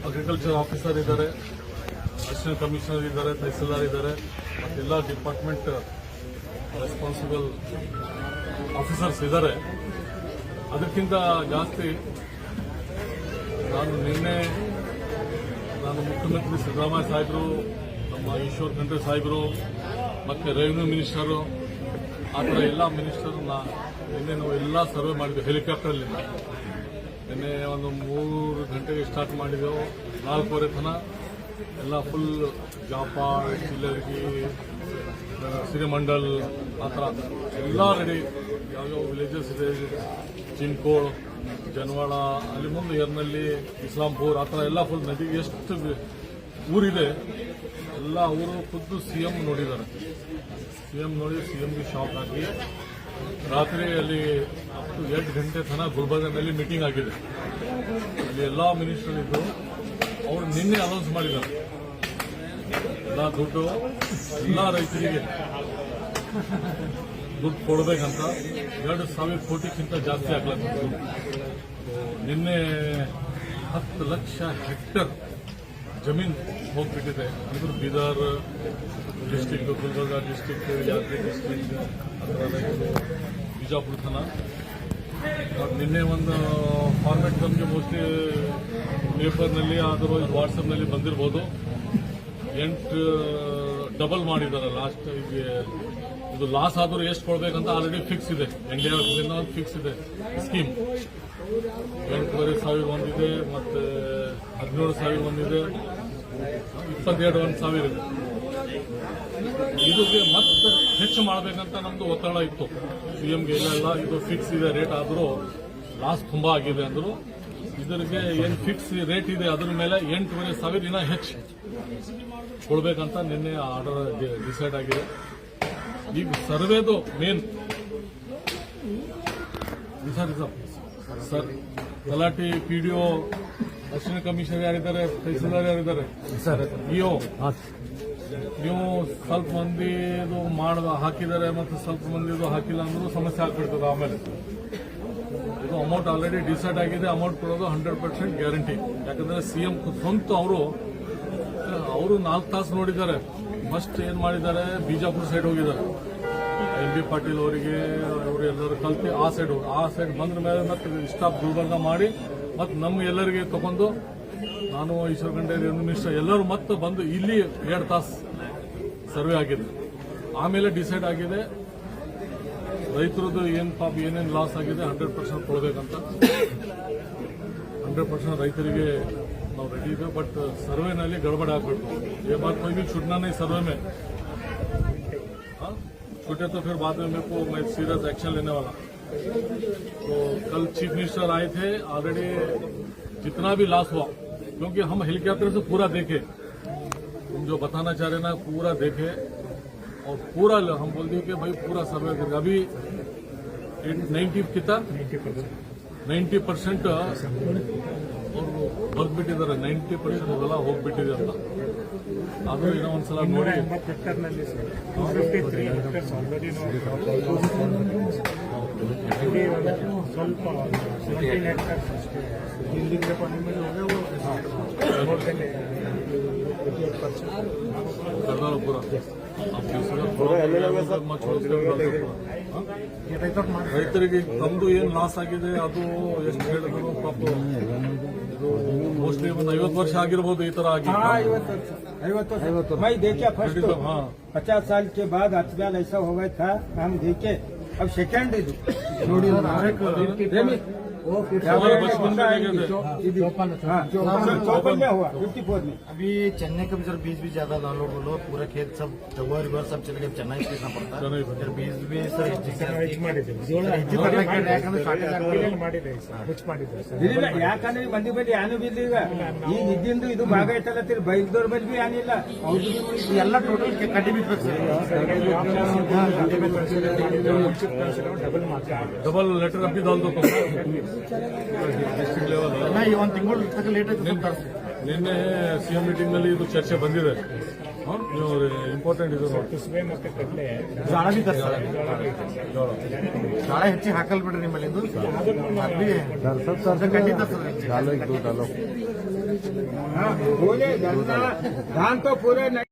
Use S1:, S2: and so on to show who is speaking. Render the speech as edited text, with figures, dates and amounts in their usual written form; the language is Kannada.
S1: ಅಗ್ರಿಕಲ್ಚರ್ ಆಫೀಸರ್ ಇದ್ದಾರೆ, ಅಸಿಸ್ಟೆಂಟ್ ಕಮಿಷನರ್ ಇದ್ದಾರೆ, ತಹಸೀಲ್ದಾರ್ ಇದ್ದಾರೆ, ಮತ್ತೆಲ್ಲ ಡಿಪಾರ್ಟ್ಮೆಂಟ್ ರೆಸ್ಪಾನ್ಸಿಬಲ್ ಆಫೀಸರ್ಸ್ ಇದ್ದಾರೆ. ಅದಕ್ಕಿಂತ ಜಾಸ್ತಿ ನಾನು ಮುಖ್ಯಮಂತ್ರಿ ಸಿದ್ದರಾಮಯ್ಯ ಸಾಹೇಬರು, ನಮ್ಮ ಈಶ್ವರ್ ಖಂಡ್ರೆ ಸಾಹೇಬರು, ಮತ್ತು ರೆವಿನ್ಯೂ ಮಿನಿಸ್ಟರು, ಆ ಥರ ಎಲ್ಲ ಮಿನಿಸ್ಟರ್ನ ನಿನ್ನೆ ನಾವು ಎಲ್ಲ ಸರ್ವೆ ಮಾಡಿದ್ವಿ ಹೆಲಿಕಾಪ್ಟರ್ಲಿಂದ. ನಿನ್ನೆ ಒಂದು 3 ಗಂಟೆಗೆ ಸ್ಟಾರ್ಟ್ ಮಾಡಿದೆವು, 4:30 ತನಕ ಎಲ್ಲ ಫುಲ್ ಜಾಪಾಳ್, ಚಿಲ್ಲರ್ಗಿ, ಸಿರಿಮಂಡಲ್, ಆ ಥರ ಎಲ್ಲ ರೆಡಿ. ಯಾವ್ಯಾವ ವಿಲೇಜಸ್ ಇದೆ, ಚಿನ್ಕೋಳ್, ಜನವಾಡ, ಅಲ್ಲಿ ಮುಂದೆ ಯರ್ನಳ್ಳಿ, ಇಸ್ಲಾಂಪುರ್, ಆ ಥರ ಎಲ್ಲ ಫುಲ್ ನದಿಗೆ ಎಷ್ಟು ಊರಿದೆ ಎಲ್ಲ ಅವರು ಖುದ್ದು ಸಿಎಂ ನೋಡಿದ್ದಾರೆ. ಸಿಎಂ ನೋಡಿ ಸಿಎಂಗೆ ಶಾಕ್ ಆಗಿ ರಾತ್ರಿ ಅಲ್ಲಿ 8 ಗಂಟೆ ತನಕ ಗುಲ್ಬರ್ಗನಲ್ಲಿ ಮೀಟಿಂಗ್ ಆಗಿದೆ. ಅಲ್ಲಿ ಎಲ್ಲ ಮಿನಿಸ್ಟರ್ ಇದ್ದು ಅವರು ನಿನ್ನೆ ಅನೌನ್ಸ್ ಮಾಡಿದ್ದಾರೆ ಎಲ್ಲ ದುಡ್ಡು ಎಲ್ಲ ರೈತರಿಗೆ ದುಡ್ಡು ಕೊಡಬೇಕಂತ 2,000 ಕೋಟಿಗಿಂತ ಜಾಸ್ತಿ ಆಗ್ಲತ್ತ. ನಿನ್ನೆ 10 ಲಕ್ಷ ಹೆಕ್ಟರ್ ಜಮೀನು ಹೋಗ್ಬಿಟ್ಟಿದೆ. ಅಂದ್ರೆ Bidar district, Gulbarga district, Yadgir district, Bijapur ತನಕ. ನಿನ್ನೆ ಒಂದು ಫಾರ್ಮೆಟ್ ನಮಗೆ ಮೋಸ್ಟ್ಲಿ ಪೇಪರ್ನಲ್ಲಿ ಅದರ್ವೈಸ್ ವಾಟ್ಸಪ್ನಲ್ಲಿ ಬಂದಿರ್ಬೋದು. 8 ಡಬಲ್ ಮಾಡಿದ್ದಾರೆ ಲಾಸ್ಟ್. ಇದು ಲಾಸ್ ಆದರೂ ಎಷ್ಟು ಕೊಡಬೇಕಂತ ಆಲ್ರೆಡಿ ಫಿಕ್ಸ್ ಇದೆ. NDRF ಫಿಕ್ಸ್ ಇದೆ ಸ್ಕೀಮ್. 8,500 ಒಂದಿದೆ, ಮತ್ತೆ 17,000 ಒಂದಿದೆ, 22,000 ಇದೆ. ಇದಕ್ಕೆ ಮತ್ತೆ ಹೆಚ್ಚು ಮಾಡಬೇಕಂತ ನಮ್ದು ಒತ್ತಡ ಇತ್ತು ಸಿಎಂಗೆ. ಇಲ್ಲ ಇದು ಫಿಕ್ಸ್ ಇದೆ ರೇಟ್, ಆದರೂ ಲಾಸ್ ತುಂಬಾ ಆಗಿದೆ ಅಂದ್ರು. ಇದರಿಗೆ ಏನು ಫಿಕ್ಸ್ ರೇಟ್ ಇದೆ ಅದ್ರ ಮೇಲೆ 8,500 ದಿನ ಹೆಚ್ಚು ಕೊಡಬೇಕಂತ ನಿನ್ನೆ ಆರ್ಡರ್ ಡಿಸೈಡ್ ಆಗಿದೆ. ಈಗ ಸರ್ವೇದು main sir, talati, PDO, assistant commissioner ಯಾರಿದ್ದಾರೆ, ತಹಸೀಲ್ದಾರ್ ಯಾರಿದ್ದಾರೆ, EO, ನೀವು ಸ್ವಲ್ಪ ಮಂದಿದು ಹಾಕಿದ್ದಾರೆ ಮತ್ತು ಸ್ವಲ್ಪ ಮಂದಿದು ಹಾಕಿಲ್ಲ ಅಂದ್ರೂ ಸಮಸ್ಯೆ ಆಗ್ಬಿಡ್ತದೆ. ಆಮೇಲೆ ಇದು ಅಮೌಂಟ್ ಆಲ್ರೆಡಿ ಡಿಸೈಡ್ ಆಗಿದೆ. ಅಮೌಂಟ್ ಕೊಡೋದು 100% ಗ್ಯಾರಂಟಿ. ಯಾಕಂದ್ರೆ ಸಿಎಂ ಸ್ವಂತ ಅವರು 4 ತಾಸು ನೋಡಿದ್ದಾರೆ. ಫಸ್ಟ್ ಏನ್ ಮಾಡಿದ್ದಾರೆ, ಬಿಜಾಪುರ ಸೈಡ್ ಹೋಗಿದ್ದಾರೆ. MB ಪಾಟೀಲ್ ಅವರಿಗೆ ಅವರು ಎಲ್ಲರೂ ಕಲ್ತಿ ಆ ಸೈಡ್ ಬಂದ ಮೇಲೆ ಮತ್ತೆ ಸ್ಟಾಪ್ ಗುಲ್ಬರ್ಗ ಮಾಡಿ ಮತ್ತೆ ನಮ್ಮ ಎಲ್ಲರಿಗೆ ತಗೊಂಡು ನಾನು ಈಶ್ವರ್ ಖಂಡ್ರೆ ರೆವಿನ್ಯೂ ಮಿನಿಸ್ಟರ್ ಎಲ್ಲರೂ ಮತ್ತೆ ಬಂದು ಇಲ್ಲಿ 2 ತಾಸು ಸರ್ವೆ ಆಗಿದೆ. ಆಮೇಲೆ ಡಿಸೈಡ್ ಆಗಿದೆ ರೈತರದ್ದು ಏನೇನು ಲಾಸ್ ಆಗಿದೆ 100% ಕೊಡಬೇಕಂತ. 100% ರೈತರಿಗೆ ನಾವು ರೆಡಿ ಇದೆ. ಬಟ್ ಸರ್ವೆನಲ್ಲಿ गड़बड़ ಆಗ್ಬಿಟ್ಟು ये बात कोई भी छूटना नहीं सर्वे में. छूटे तो फिर बाद में मेरे को मैं सीरियस एक्शन लेने वाला. तो कल चीफ मिनिस्टर आए थे. ऑलरेडी जितना भी लॉस हुआ, क्योंकि हम हेलीकॉप्टर से पूरा देखे, तुम जो बताना चाह रहे ना पूरा देखे और पूरा हम बोल दिए कि भाई पूरा सर्वे करेंगे. अभी 90% ಬರ್ಬಿಟ್ಟಿದ್ದಾರೆ. 90% ಎಲ್ಲ ಹೋಗ್ಬಿಟ್ಟಿದೆ ಅಂತ. ಆದ್ರೂ ಏನೋ ಒಂದ್ಸಲ ನೋಡಿ
S2: ಸ್ವಲ್ಪ
S1: ರೈತರಿಗೆ ತಮ್ಮದು ಏನು ಲಾಸ್ ಆಗಿದೆ ಅದು ಎಷ್ಟು ಹೇಳಿದ್ರು ಪಾಪ. मोस्टली 50 वर्ष ಆಗಿರಬಹುದು ಈ ತರ ಆಗಿ.
S2: 50 वर्ष मैं देखा फर्स्ट 50 साल के बाद अचबाल ऐसा हो गया था हम देखे. अब सेकंड
S1: हमारे बचपन में
S2: हुआ 54 में.
S3: अभी चेन्नई का भी सर बीज भी ज्यादा डालो बोलो, पूरा खेत सब रिवर सब चले गए. चेन्नई बेचना पड़ता है. बीज भी सर
S2: ಯಾಕಂದ್ರೆ ಮಂದಿ ಬಳಿ ಯಾನು ಬಿಲ್ಲ. ಈಗ ಇದ್ದಿಂದು ಇದು ಭಾಗ ಐತಲ್ಲ, ಬೈಲ್ದವ್ರ ಬಳಿ ಬಿ ಏನಿಲ್ಲ.
S3: ಎಲ್ಲ ಟೋಟಲ್ ಕಡ್ಡಿ ಬಿಡ್ಬೇಕು
S1: डबल लेटर अभी डाल दो ಡಿಸ್ಟ್ರಿಕ್ಟ್ ಲೆವೆಲ್.
S3: ಒಂದು ತಿಂಗಳು ಲೇಟ್ ಆಯ್ತು.
S1: ನಿನ್ನೆ ಸಿಎಂ ಮೀಟಿಂಗ್ ನಲ್ಲಿ ಇದು ಚರ್ಚೆ ಬಂದಿದೆ. ನೀವು ಇಂಪಾರ್ಟೆಂಟ್ ಇದು ನೋಡಿ.
S3: ಜಾಳ ಬಿ ತರ್ತಾರೆ ಜಾಳ ಹೆಚ್ಚಿಗೆ ಹಾಕಲ್ ಬಿಡ್ರಿ ನಿಮ್ಮಲ್ಲಿ ಇದು ಖಂಡಿತ ಸರ್
S2: हाँ बोले धान तो पूरे नहीं